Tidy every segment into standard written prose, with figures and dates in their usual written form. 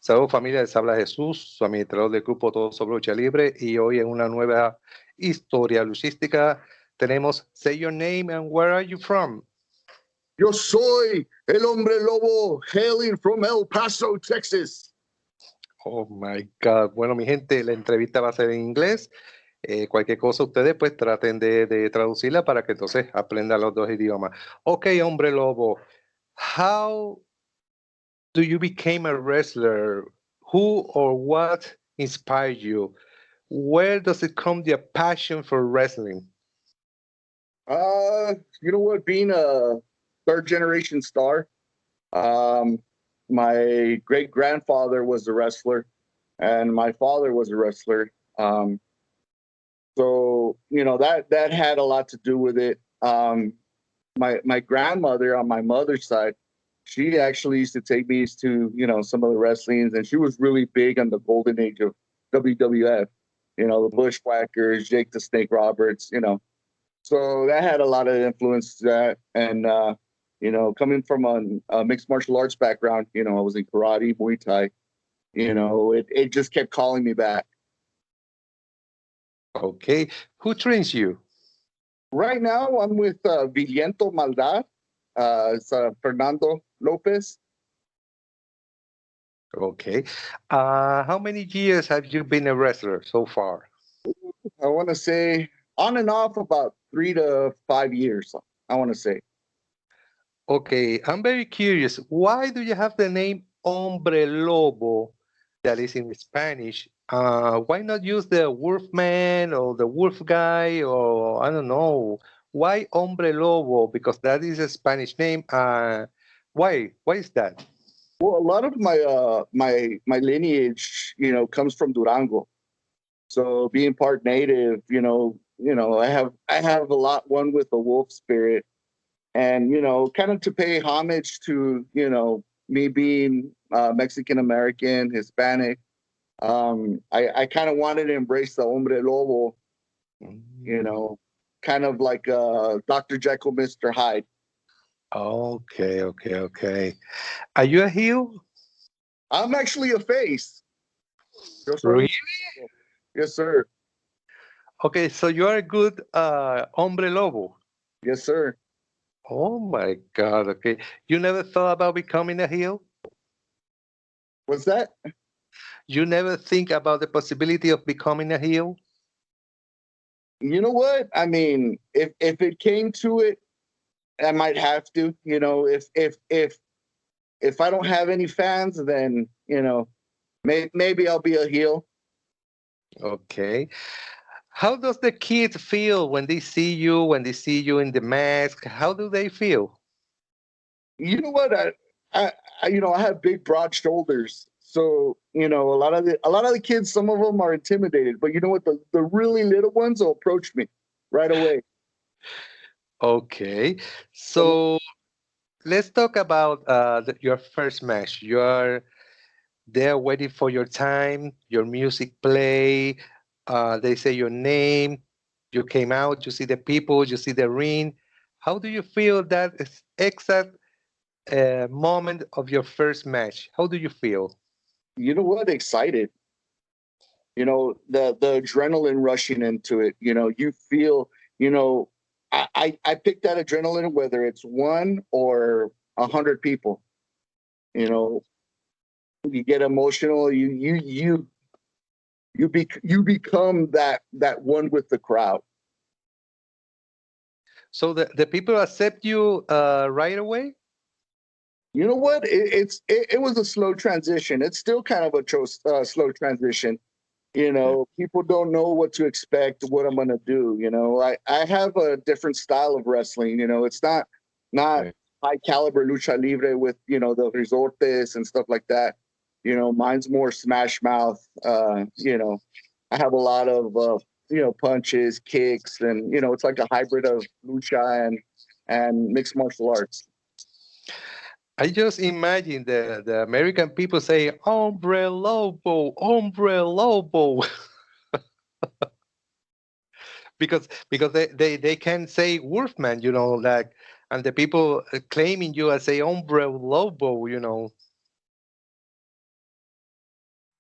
Saludos familia, les habla Jesús, su administrador del grupo Todo Sobre Lucha Libre, y hoy en una nueva historia luchística tenemos Say Your Name and Where Are You From? Yo soy el Hombre Lobo, hailing from El Paso, Texas. Oh my God. Bueno, mi gente, la entrevista va a ser en inglés. Cualquier cosa ustedes pues traten de traducirla para que entonces aprendan los dos idiomas. Ok, Hombre Lobo, how do you become a wrestler? Who or what inspired you? Where does it come the passion for wrestling? You know what? Being a third generation star, my great grandfather was a wrestler, and my father was a wrestler. So you know that had a lot to do with it. My grandmother on my mother's side, she actually used to take me to some of the wrestlings, and she was really big on the golden age of WWF. You know, the Bushwhackers, Jake the Snake Roberts. So that had a lot of influence to that. And, coming from a mixed martial arts background, I was in karate, Muay Thai, it just kept calling me back. Okay. Who trains you? Right now, I'm with Villento Maldad. It's Fernando Lopez. Okay. How many years have you been a wrestler so far? I want to say on and off about 3 to 5 years, I want to say. Okay, I'm very curious. Why do you have the name Hombre Lobo that is in Spanish? Why not use the Wolfman or the Wolf Guy or I don't know? Why Hombre Lobo? Because that is a Spanish name. Why? Why is that? Well, a lot of my lineage, comes from Durango. So being part native, I have a lot one with the wolf spirit, and kind of to pay homage to me being Mexican American, Hispanic. I kind of wanted to embrace the Hombre Lobo, kind of like Dr. Jekyll, Mr. Hyde. Okay. Are you a heel? I'm actually a face. Really? Yes, sir. Okay, so you are a good Hombre Lobo. Yes, sir. Oh my God. Okay. You never thought about becoming a heel? What's that? You never think about the possibility of becoming a heel? You know what? I mean, if it came to it, I might have to. If I don't have any fans, then maybe I'll be a heel. Okay. How does the kids feel when they see you in the mask? How do they feel? You know what? I have big, broad shoulders, so a lot of the kids, some of them are intimidated, but you know what? The really little ones will approach me right away. Okay, so let's talk about your first match. You are there waiting for your time, your music play. They say your name. You came out. You see the people. You see the ring. How do you feel that exact moment of your first match? How do you feel? You know what? Excited. The adrenaline rushing into it. You feel. I pick that adrenaline whether it's 1 or 100 people. You get emotional. You become that one with the crowd. So the people accept you right away? You know what? It was a slow transition. It's still kind of a slow transition. People don't know what to expect, what I'm going to do. I have a different style of wrestling. It's not Right. high caliber lucha libre with, the resortes and stuff like that. Mine's more smash mouth. I have a lot of, punches, kicks, and, it's like a hybrid of lucha and mixed martial arts. I just imagine the American people say "Hombre Lobo, Hombre Lobo," because they can say Wolfman, like, and the people claiming you as say Hombre Lobo.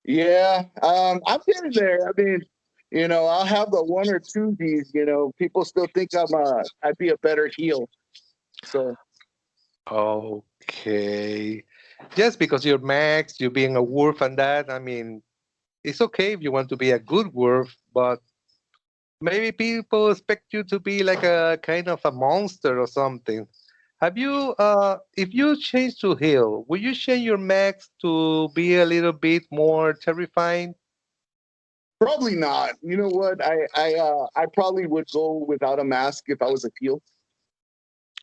Yeah, I'm getting there. I mean, I'll have the one or two D's. People still think I'd be a better heel. So Okay. Just because you're Max, you being a wolf and that, I mean, it's okay if you want to be a good wolf, but maybe people expect you to be like a kind of a monster or something. If you change to heel, will you change your Max to be a little bit more terrifying? probably not. You know what? I probably would go without a mask if I was a heel.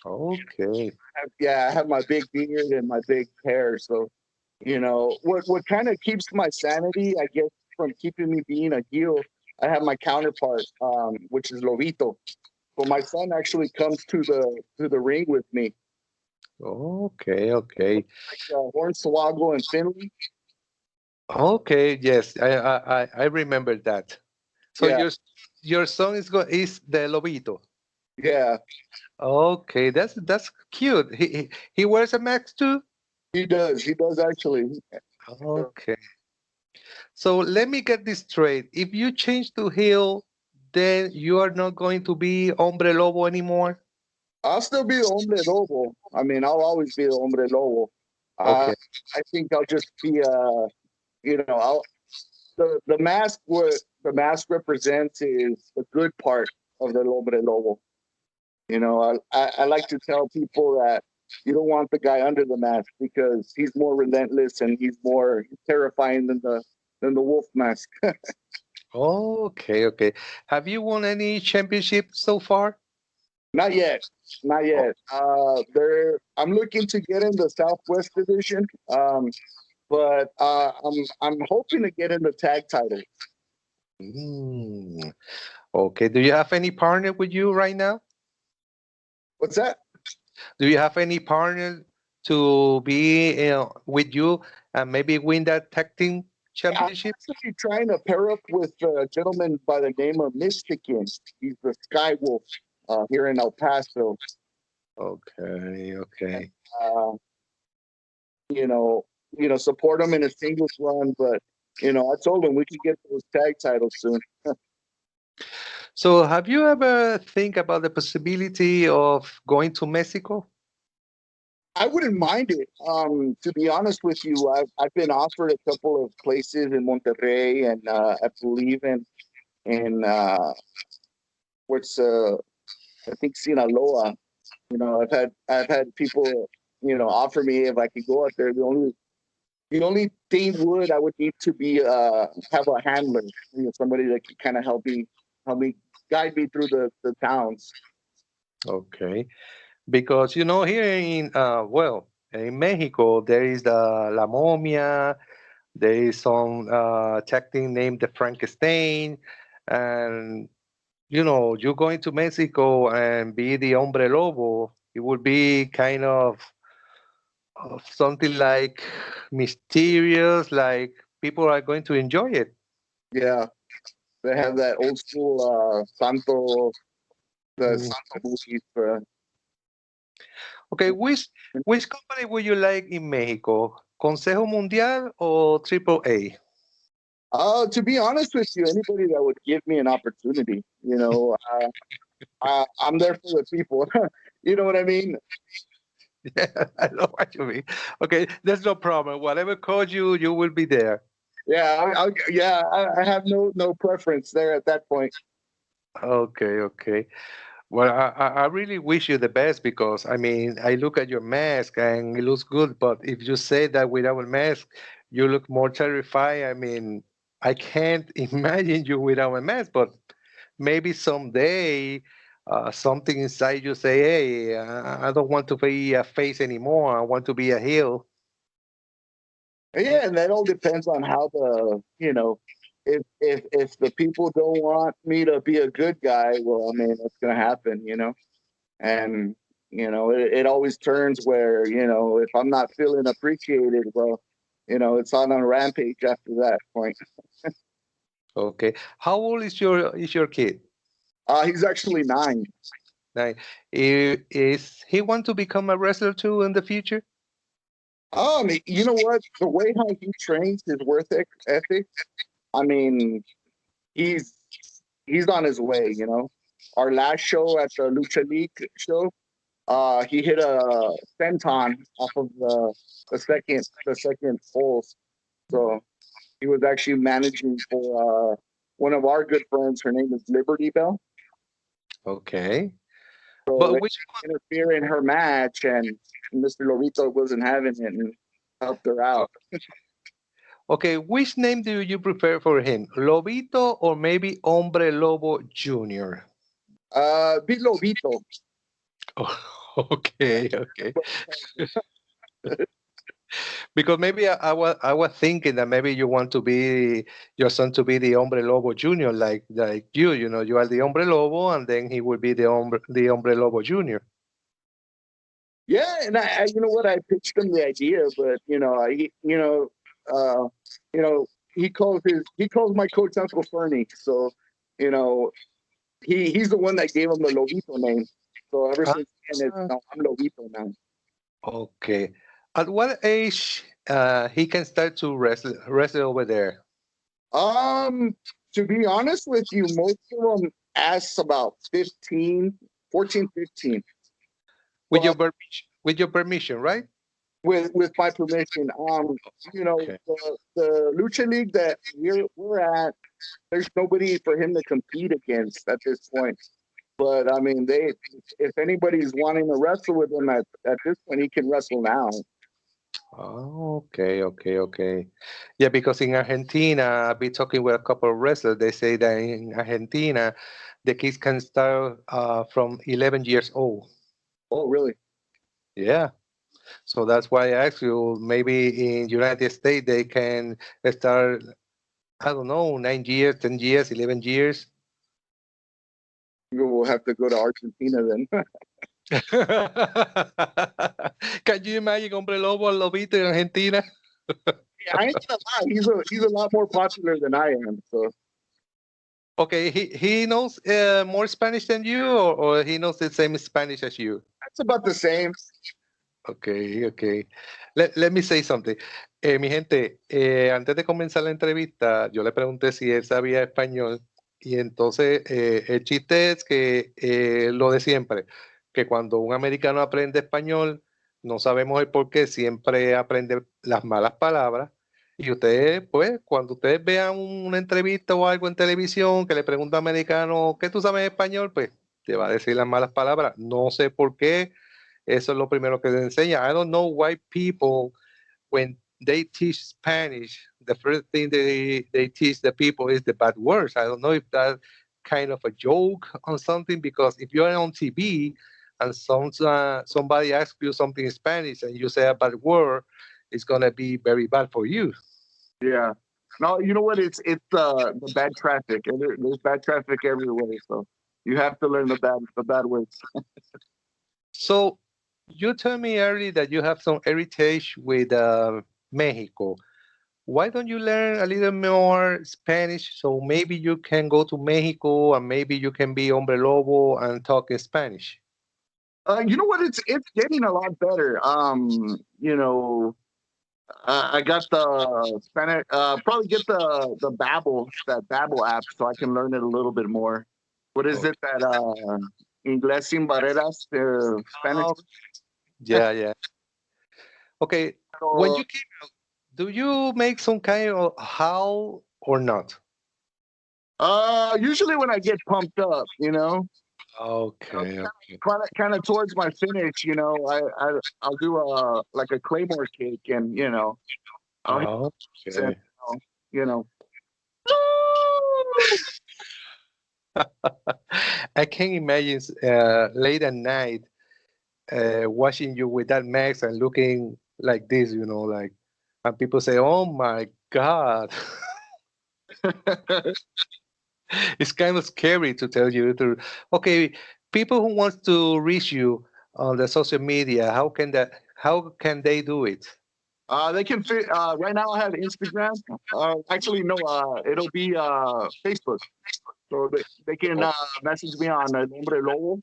Okay. Yeah, I have my big beard and my big hair, so what kind of keeps my sanity, I guess, from keeping me being a heel. I have my counterpart, which is Lobito. So my son actually comes to the ring with me, Okay, okay. like Hornswoggle and Finley. Okay, yes, I remember that. So Yeah, your son is the Lobito. yeah, Okay, that's cute. He wears a mask too. he does. He does actually. Okay. So let me get this straight. If you change to heel, then you are not going to be Hombre Lobo anymore. I'll still be the Hombre Lobo. I mean, I'll always be the Hombre Lobo. Uh, Okay. I think I'll just be I'll what the mask represents is the good part of the Hombre Lobo. I like to tell people that you don't want the guy under the mask because he's more relentless and he's more terrifying than the wolf mask. Okay, okay. Have you won any championship so far? Not yet, not Oh, yet. I'm looking to get in the Southwest Division, but I'm hoping to get in the tag title. mm. Okay. Do you have any partner with you right now? What's that? Do you have any partner to be with you and maybe win that tag team I'm championship? actually trying to pair up with a gentleman by the name of Mystican. He's the Sky Wolf here in El Paso. Okay, And, okay. uh, you know, support him in a singles run. But I told him we could get those tag titles soon. So have you ever think about the possibility of going to Mexico? I wouldn't mind it. To be honest with you, I've been offered a couple of places in Monterrey and I believe in what's I think Sinaloa. I've had people offer me if I could go out there. The only thing I would need to be have a handler, somebody that could kind of help me guide me through the towns. Okay. Because here in in Mexico there is the La Momia, there is some tag team named the Frankenstein, and you going to Mexico and be the Hombre Lobo, it would be kind of something like mysterious, like people are going to enjoy it. Yeah, they have that old school the Mm. Santo movies for. Okay, which company would you like in Mexico? Consejo Mundial or Triple A? To be honest with you, anybody that would give me an opportunity, I'm there for the people. You know what I mean? Yeah, I know what you mean. Okay, there's no problem. Whatever code you will be there. Yeah, I have no preference there at that point. Okay, okay. Well, I really wish you the best because I mean I look at your mask and it looks good, but if you say that without a mask, you look more terrified. I mean, I can't imagine you without a mask, but maybe someday something inside you say, "Hey, I don't want to be a face anymore. I want to be a heel." Yeah, and that all depends on how if the people don't want me to be a good guy, well, I mean, that's gonna happen. And it always turns where, if I'm not feeling appreciated, well, it's on a rampage after that point. Okay. How old is your kid? He's actually 9. Like, is he want to become a wrestler too in the future? You know what? The way how he trains his ethic, I mean, he's he's on his way. Our last show at the Lucha League show, he hit a senton off of the second poles. So he was actually managing for one of our good friends. Her name is Liberty Bell. Okay. So But they which interfere in her match, and Mr. Lobito wasn't having it and helped her out. Okay, which name do you prefer for him? Lobito or maybe Hombre Lobo Jr.? Beat Lobito. Oh, okay, okay. Because maybe I was thinking that maybe you want to be your son to be the Hombre Lobo Jr. like you are the Hombre Lobo and then he will be the Hombre Lobo Jr. Yeah, and you know what? I pitched him the idea, but uh, you know, he calls my coach Uncle Fernie. So, you know, he's the one that gave him the Lobito name. So ever since then, Ah, I'm Lobito now. okay. At what age he can start to wrestle over there? To be honest with you, most of them ask about 15, 14, 15. With your But permission, with your permission, right? with my permission, Okay. the Lucha League that we're at, there's nobody for him to compete against at this point. But I mean, if anybody's wanting to wrestle with him at this point, he can wrestle now. Oh, okay, okay, okay. Yeah, because in Argentina, I've been talking with a couple of wrestlers. They say that in Argentina, the kids can start from 11 years old. Oh, really? Yeah. So that's why I asked you, maybe in United States, they can start, I don't know, 9 years, 10 years, 11 years. We'll have to go to Argentina then. Can you imagine Hombre Lobo al Lobito en Argentina? Yeah, I ain't gonna lie. He's a lot more popular than I am. So Okay, he knows more Spanish than you, or he knows the same Spanish as you? that's about the same. Okay, okay. Let me say something. Mi gente, antes de comenzar la entrevista, yo le pregunté si él sabía español y entonces el chiste es que lo de siempre, que cuando un americano aprende español, no sabemos el por qué, siempre aprende las malas palabras y ustedes, pues, cuando ustedes vean una entrevista o algo en televisión que le pregunta a un americano, ¿qué tú sabes español? Pues te va a decir las malas palabras. No sé por qué. Eso es lo primero que se enseña. I don't know why people, when they teach Spanish, the first thing they teach the people is the bad words. I don't know if that's kind of a joke on something, because if you're on TV and somebody asks you something in Spanish and you say a bad word, it's going to be very bad for you. Yeah. No, you know what? It's the bad traffic. There's bad traffic everywhere. So you have to learn the bad words. So you told me earlier that you have some heritage with Mexico. Why don't you learn a little more Spanish so maybe you can go to Mexico and maybe you can be hombre lobo and talk in Spanish? You know what? It's getting a lot better. I got the Spanish. Probably get that Babel app, so I can learn it a little bit more. What is Okay. it that Inglés sin barreras, Spanish? Oh, yeah, yeah. Okay. When So, you came out, do you make some kind of howl or not? usually when I get pumped up, Okay, okay. kind of towards my finish, I'll do a claymore kick, and I'll hit Oh, and okay. you know. I can imagine late at night watching you with that mask and looking like this, like, and people say, "Oh my God." It's kind of scary, to tell you the truth. Okay, people who wants to reach you, on the social media? How can they do it? They can fit. Right now, I have Instagram. Actually, no. It'll be Facebook. So they can Oh, message me on Hombre Lobo.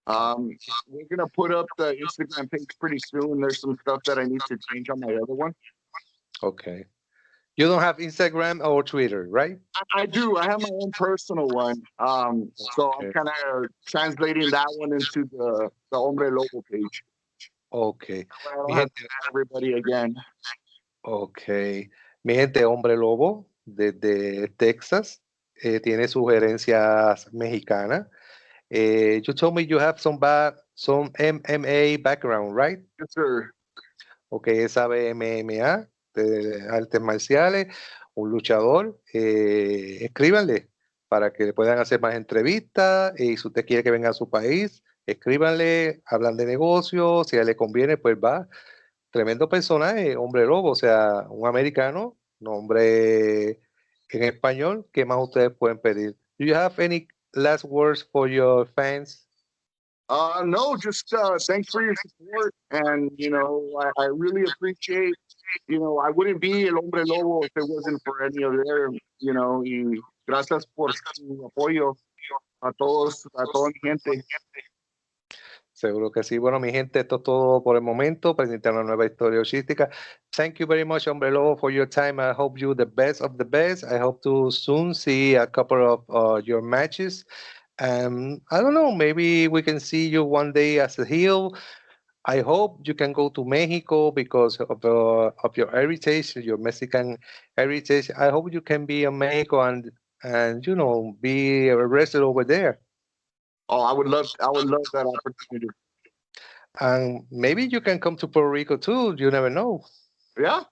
We're gonna put up the Instagram page pretty soon. There's some stuff that I need to change on my other one. okay. You don't have Instagram or Twitter, right? I do. I have my own personal one. So I'm Okay. kind of translating that one into the Hombre Lobo page. Okay. That way I Mi don't have to gente, add everybody again. okay. Mi gente, Hombre Lobo, desde Texas, tiene sugerencias mexicanas. You told me you have some MMA background, right? Yes, sir. Ok, él sabe MMA, de artes marciales, un luchador. Escríbanle para que le puedan hacer más entrevistas. Y si usted quiere que venga a su país, escríbanle, hablan de negocios. Si a él le conviene, pues va. Tremendo personaje, hombre lobo, o sea, un americano, nombre en español. ¿Qué más ustedes pueden pedir? Do you have any last words for your fans? No, just thanks for your support, and I really appreciate. I wouldn't be El Hombre Lobo if it wasn't for any of their. Y gracias por su apoyo a toda mi gente. Seguro que sí. Bueno, mi gente, esto es todo por el momento. Presentar una nueva historia luchística. Thank you very much, Hombre Lobo, for your time. I hope you the best of the best. I hope to soon see a couple of your matches. I don't know, maybe we can see you one day as a heel. I hope you can go to Mexico because of your heritage, your Mexican heritage. I hope you can be in Mexico and be a wrestler over there. Oh, I would love that opportunity. And maybe you can come to Puerto Rico too. You never know. Yeah,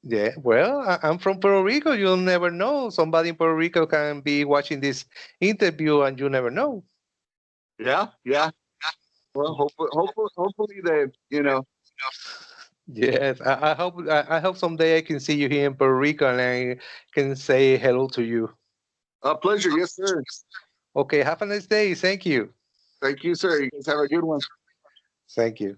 Yeah, well, I'm from Puerto Rico. You'll never know. Somebody in Puerto Rico can be watching this interview, and you never know. yeah. Well, hopefully they. Yes, I hope someday I can see you here in Puerto Rico and I can say hello to you. A pleasure, yes, sir. Okay, have a nice day. Thank you. Thank you, sir. You guys have a good one. Thank you.